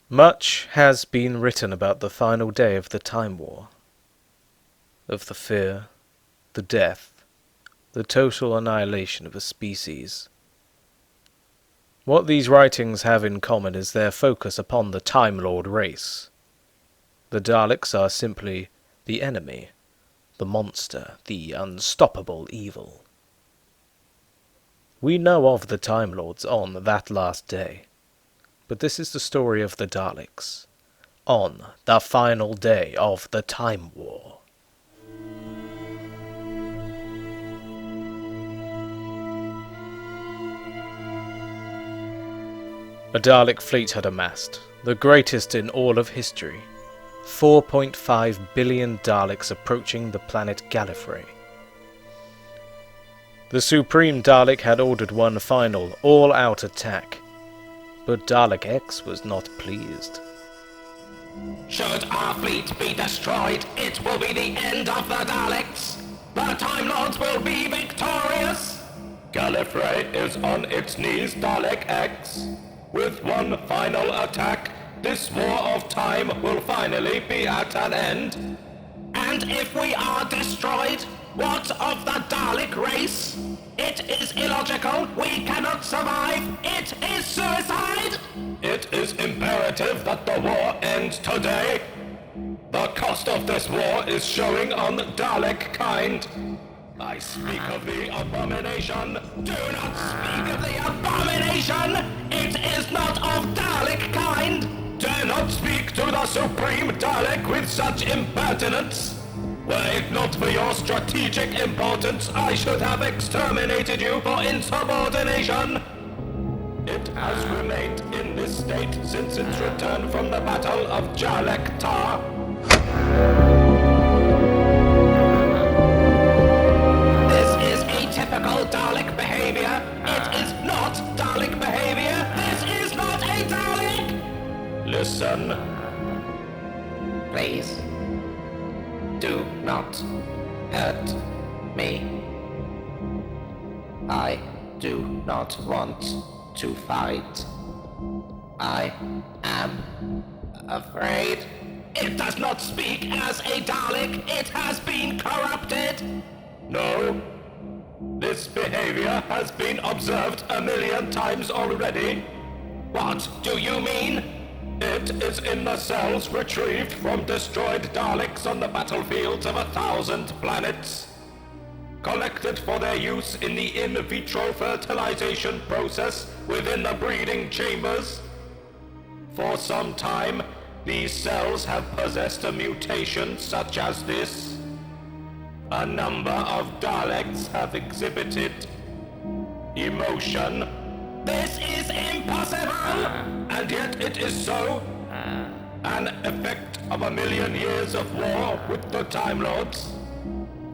Much has been written about the final day of the Time War, of the fear, the death, the total annihilation of a species. What these writings have in common is their focus upon the Time Lord race. The Daleks are simply the enemy, the monster, the unstoppable evil. We know of the Time Lords on that last day, but this is the story of the Daleks, on the final day of the Time War. A Dalek fleet had amassed, the greatest in all of history. 4.5 billion Daleks approaching the planet Gallifrey. The Supreme Dalek had ordered one final, all-out attack, but Dalek X was not pleased. Should our fleet be destroyed, it will be the end of the Daleks. The Time Lords will be victorious. Gallifrey is on its knees, Dalek X. With one final attack, this war of time will finally be at an end. And if we are destroyed, what of the Dalek race? It is illogical. We cannot survive. It is suicide. It is imperative that the war ends today. The cost of this war is showing on Dalek kind. I speak of the Abomination. Do not speak of the Abomination. It is not of Dalek kind. Dare not speak to the Supreme Dalek with such impertinence. Were it not for your strategic importance, I should have exterminated you for insubordination. It has remained in this state since its return from the Battle of Dalek Tar. This is atypical Dalek behavior. It is not Dalek behavior. This is not a Dalek. Listen. Please, do not hurt me. I do not want to fight. I am afraid. It does not speak as a Dalek. It has been corrupted. No. This behavior has been observed 1,000,000 times already. What do you mean? It is in the cells retrieved from destroyed Daleks on the battlefields of 1,000 planets. Collected for their use in the in vitro fertilization process within the breeding chambers. For some time, these cells have possessed a mutation such as this. A number of Daleks have exhibited emotion. This is impossible! And yet it is so. An effect of 1,000,000 years of war with the Time Lords.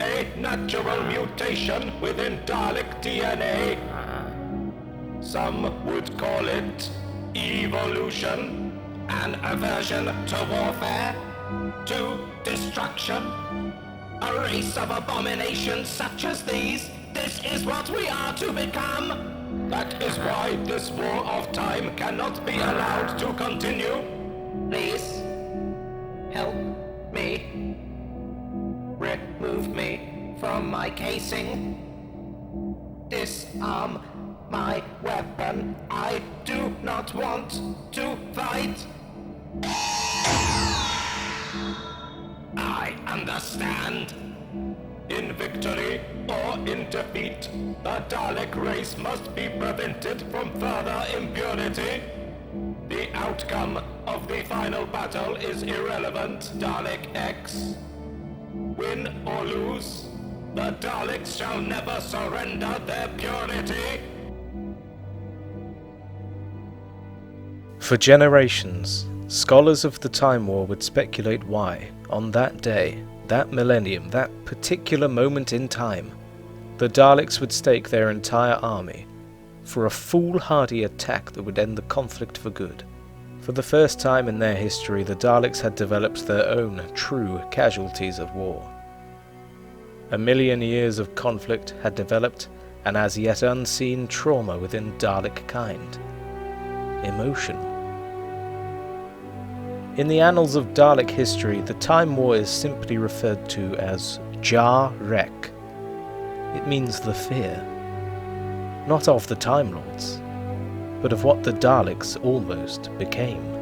A natural mutation within Dalek DNA. Some would call it evolution. An aversion to warfare, to destruction. A race of abominations such as these. This is what we are to become. That is why this war of time cannot be allowed to continue. Please, help me. Remove me from my casing. Disarm my weapon. I do not want to fight. I understand. In victory or in defeat, the Dalek race must be prevented from further impurity. The outcome of the final battle is irrelevant, Dalek X. Win or lose, the Daleks shall never surrender their purity. For generations, scholars of the Time War would speculate why, on that day, that millennium, that particular moment in time, the Daleks would stake their entire army for a foolhardy attack that would end the conflict for good. For the first time in their history, the Daleks had developed their own true casualties of war. 1,000,000 years of conflict had developed an as yet unseen trauma within Dalek kind. Emotion. In the annals of Dalek history, the Time War is simply referred to as Jar Rek. It means the fear, not of the Time Lords, but of what the Daleks almost became.